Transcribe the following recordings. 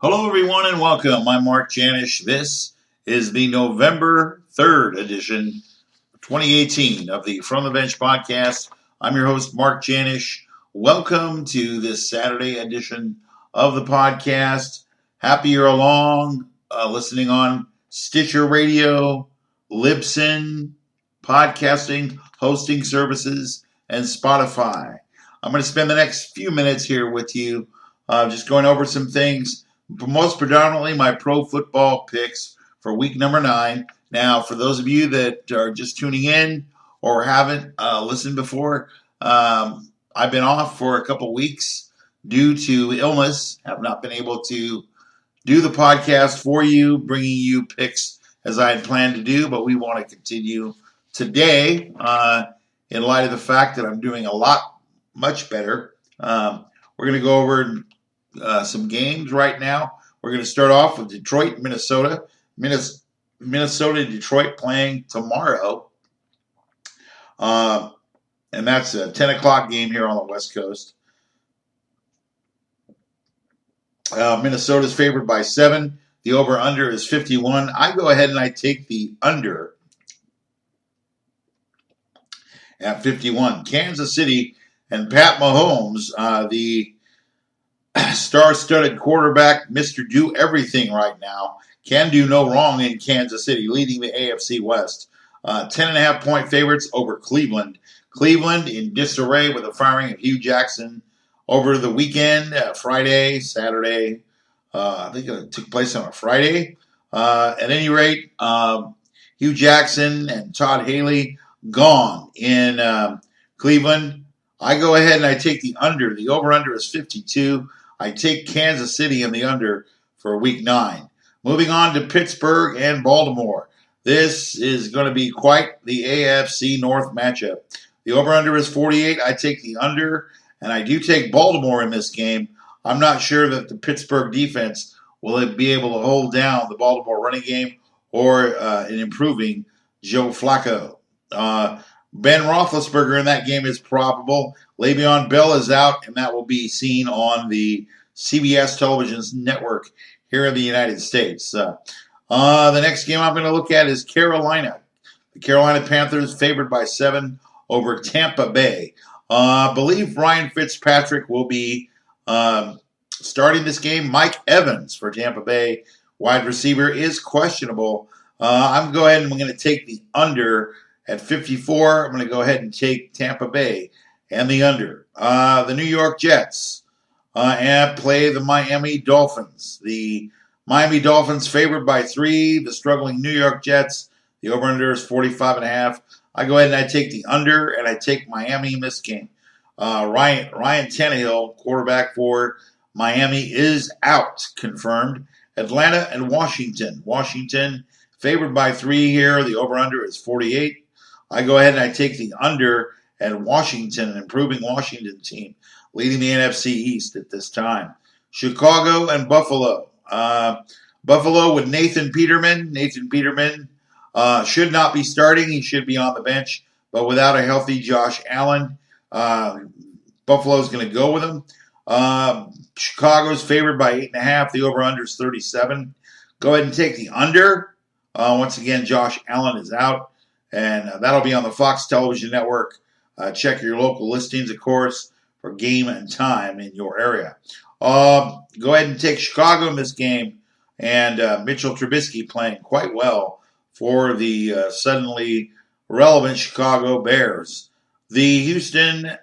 Hello, everyone, and welcome. I'm Mark Janish. This is the November 3rd edition, 2018, of the From the Bench podcast. I'm your host, Mark Janish. Welcome to this Saturday edition of the podcast. Happy you're along, listening on Stitcher Radio, Libsyn, podcasting, hosting services, and Spotify. I'm going to spend the next few minutes here with you, just going over some things. Most predominantly my pro football picks for week number 9. Now, for those of you that are just tuning in or haven't listened before, I've been off for a couple weeks due to illness. Have not been able to do the podcast for you, bringing you picks as I had planned to do, but we want to continue today in light of the fact that I'm doing much better. We're going to go over some games right now. We're going to start off with Detroit, Minnesota. Minnesota, Detroit playing tomorrow. And that's a 10 o'clock game here on the West Coast. Minnesota's favored by 7. The over-under is 51. I go ahead and I take the under at 51. Kansas City and Pat Mahomes, the star-studded quarterback, Mr. Do Everything right now, can do no wrong in Kansas City, leading the AFC West. 10.5-point favorites over Cleveland. Cleveland in disarray with the firing of Hugh Jackson over the weekend, Friday, Saturday. I think it took place on a Friday. At any rate, Hugh Jackson and Todd Haley gone in Cleveland. I go ahead and I take the under. The over-under is 52. I take Kansas City in the under for week 9. Moving on to Pittsburgh and Baltimore. This is going to be quite the AFC North matchup. The over-under is 48. I take the under, and I do take Baltimore in this game. I'm not sure that the Pittsburgh defense will be able to hold down the Baltimore running game or in improving Joe Flacco. Ben Roethlisberger in that game is probable. Le'Veon Bell is out, and that will be seen on the CBS television network here in the United States. The next game I'm going to look at is Carolina. The Carolina Panthers favored by 7 over Tampa Bay. I believe Ryan Fitzpatrick will be starting this game. Mike Evans for Tampa Bay, wide receiver, is questionable. I'm going to go ahead and I'm going to take the under at 54. I'm going to go ahead and take Tampa Bay and the under. The New York Jets and play the Miami Dolphins. The Miami Dolphins favored by 3. The struggling New York Jets. The over-under is 45.5. I go ahead and I take the under, and I take Miami in this game. Ryan Tannehill, quarterback for Miami, is out, confirmed. Atlanta and Washington. Washington favored by 3 here. The over-under is 48. I go ahead and I take the under at Washington, an improving Washington team, leading the NFC East at this time. Chicago and Buffalo. Buffalo with Nathan Peterman. Nathan Peterman should not be starting. He should be on the bench. But without a healthy Josh Allen, Buffalo's going to go with him. Chicago's favored by 8.5. The over-under is 37. Go ahead and take the under. Once again, Josh Allen is out. And that'll be on the Fox Television Network. Check your local listings, of course, for game and time in your area. Go ahead and take Chicago in this game. And Mitchell Trubisky playing quite well for the suddenly relevant Chicago Bears. The Houston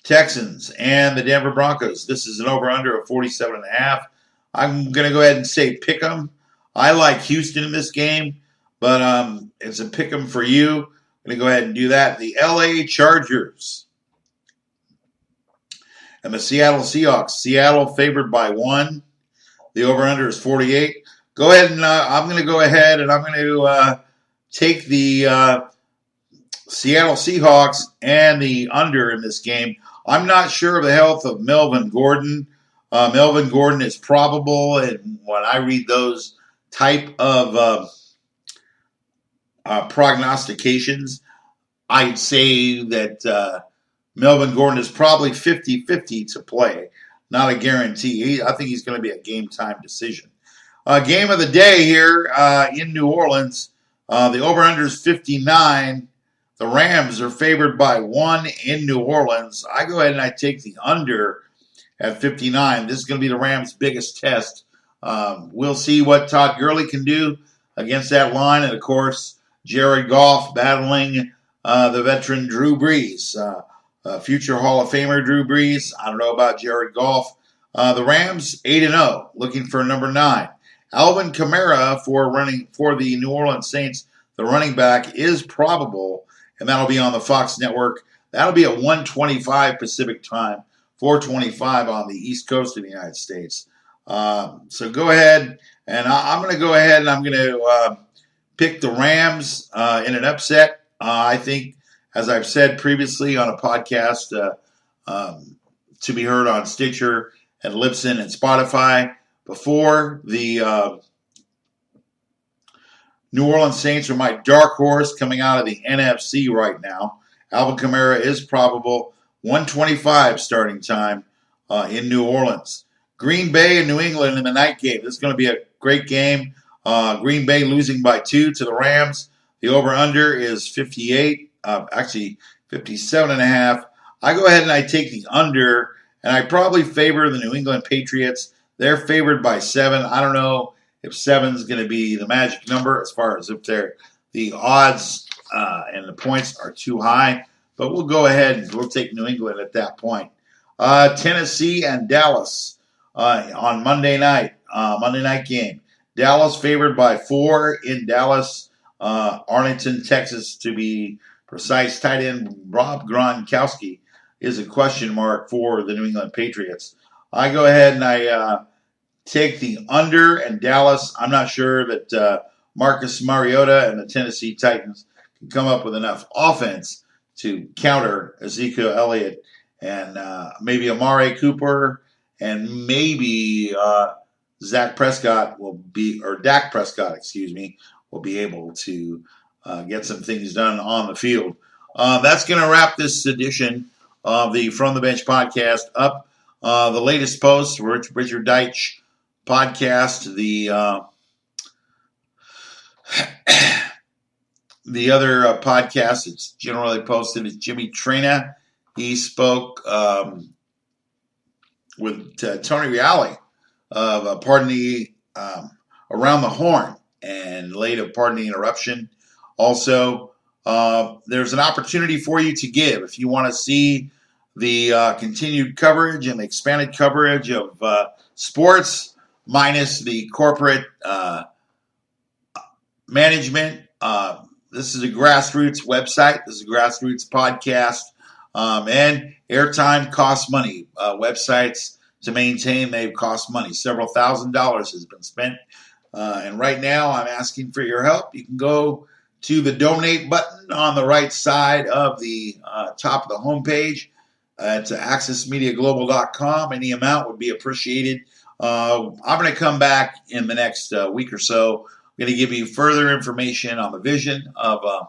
Texans and the Denver Broncos. This is an over-under of 47.5. I'm going to go ahead and say pick 'em. I like Houston in this game. But it's a pick 'em for you. I'm going to go ahead and do that. The LA Chargers and the Seattle Seahawks. Seattle favored by 1. The over-under is 48. Go ahead and I'm going to go ahead and I'm going to take the Seattle Seahawks and the under in this game. I'm not sure of the health of Melvin Gordon. Melvin Gordon is probable, and when I read those type of prognostications, I'd say that Melvin Gordon is probably 50-50 to play. not a guarantee. I think he's going to be a game-time decision. Game of the day here in New Orleans. The over-under is 59. The Rams are favored by 1 in New Orleans. I go ahead and I take the under at 59. This is going to be the Rams' biggest test. We'll see what Todd Gurley can do against that line. And, of course, Jared Goff battling the veteran Drew Brees. Future Hall of Famer Drew Brees. I don't know about Jared Goff. The Rams, 8-0, looking for number 9. Alvin Kamara for the New Orleans Saints, the running back, is probable, and that'll be on the Fox Network. That'll be at 1:25 Pacific time, 4:25 on the East Coast of the United States. So go ahead, and I'm going to go ahead and I'm going to pick the Rams in an upset. I think, as I've said previously on a podcast to be heard on Stitcher and Libsyn and Spotify, before, the New Orleans Saints are my dark horse coming out of the NFC right now. Alvin Kamara is probable. 1:25 starting time in New Orleans. Green Bay and New England in the night game. This is going to be a great game. Green Bay losing by 2 to the Rams. The over-under is 58, actually 57.5. I go ahead and I take the under, and I probably favor the New England Patriots. They're favored by 7. I don't know if 7 is going to be the magic number as far as if the odds and the points are too high. But we'll go ahead and we'll take New England at that point. Tennessee and Dallas on Monday night game. Dallas favored by 4 in Dallas. Arlington, Texas, to be precise. Tight end Rob Gronkowski is a question mark for the New England Patriots. I go ahead and I take the under and Dallas. I'm not sure that Marcus Mariota and the Tennessee Titans can come up with enough offense to counter Ezekiel Elliott and maybe Amari Cooper and maybe Dak Prescott, will be able to get some things done on the field. That's going to wrap this edition of the From the Bench podcast up. The latest post, Richard Deitch podcast, the other podcast that's generally posted is Jimmy Trina. He spoke with Tony Reale of Around the Horn and later Pardon the Interruption. Also, there's an opportunity for you to give if you want to see the continued coverage and expanded coverage of sports minus the corporate management. This is a grassroots website. This is a grassroots podcast. And airtime costs money. Websites to maintain, they cost money. Several $1,000s has been spent. And right now I'm asking for your help. You can go to the donate button on the right side of the top of the homepage. It's accessmediaglobal.com. Any amount would be appreciated. I'm going to come back in the next week or so. I'm going to give you further information on the vision of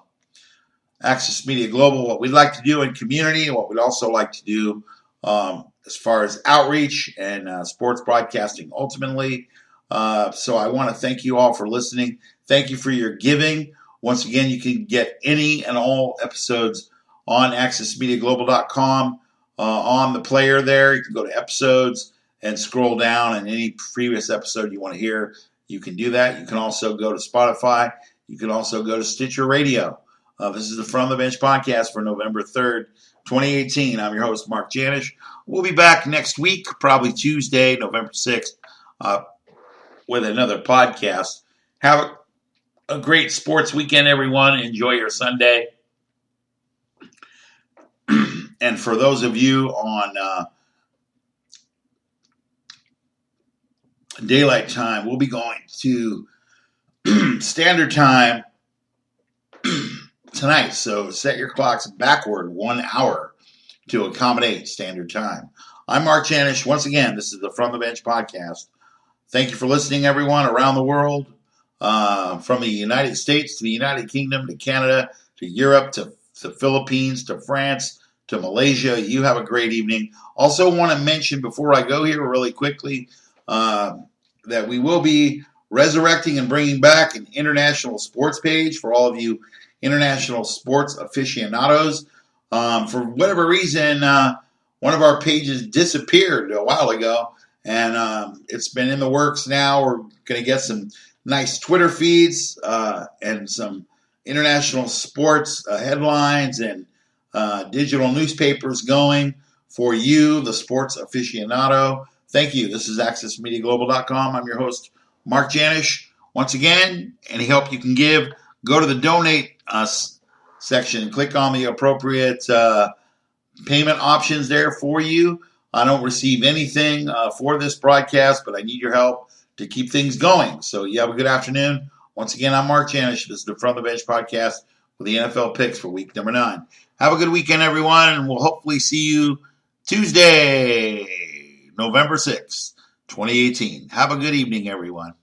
Access Media Global, what we'd like to do in community, and what we'd also like to do as far as outreach and sports broadcasting ultimately. So I want to thank you all for listening. Thank you for your giving. Once again, you can get any and all episodes on accessmediaglobal.com. On the player there, you can go to episodes and scroll down, and any previous episode you want to hear, you can do that. You can also go to Spotify. You can also go to Stitcher Radio. This is the From the Bench podcast for November 3rd, 2018. I'm your host, Mark Janish. We'll be back next week, probably Tuesday, November 6th, with another podcast. Have a great sports weekend, everyone. Enjoy your Sunday. And for those of you on daylight time, we'll be going to standard time tonight. So set your clocks backward 1 hour to accommodate standard time. I'm Mark Janish. Once again, this is the From the Bench podcast. Thank you for listening, everyone around the world, from the United States to the United Kingdom to Canada to Europe to the Philippines to France to Malaysia. You have a great evening. Also want to mention before I go here really quickly that we will be resurrecting and bringing back an international sports page for all of you international sports aficionados. For whatever reason, one of our pages disappeared a while ago, and it's been in the works now. We're going to get some nice Twitter feeds and some international sports headlines and digital newspapers going for you, the sports aficionado. Thank you. This is AccessMediaGlobal.com. I'm your host, Mark Janish. Once again, any help you can give, go to the donate us section. Click on the appropriate payment options there for you. I don't receive anything for this broadcast, but I need your help to keep things going. So you have a good afternoon. Once again, I'm Mark Janish. This is the From the Bench podcast with the NFL picks for week number 9. Have a good weekend, everyone, and we'll hopefully see you Tuesday, November 6th, 2018. Have a good evening, everyone.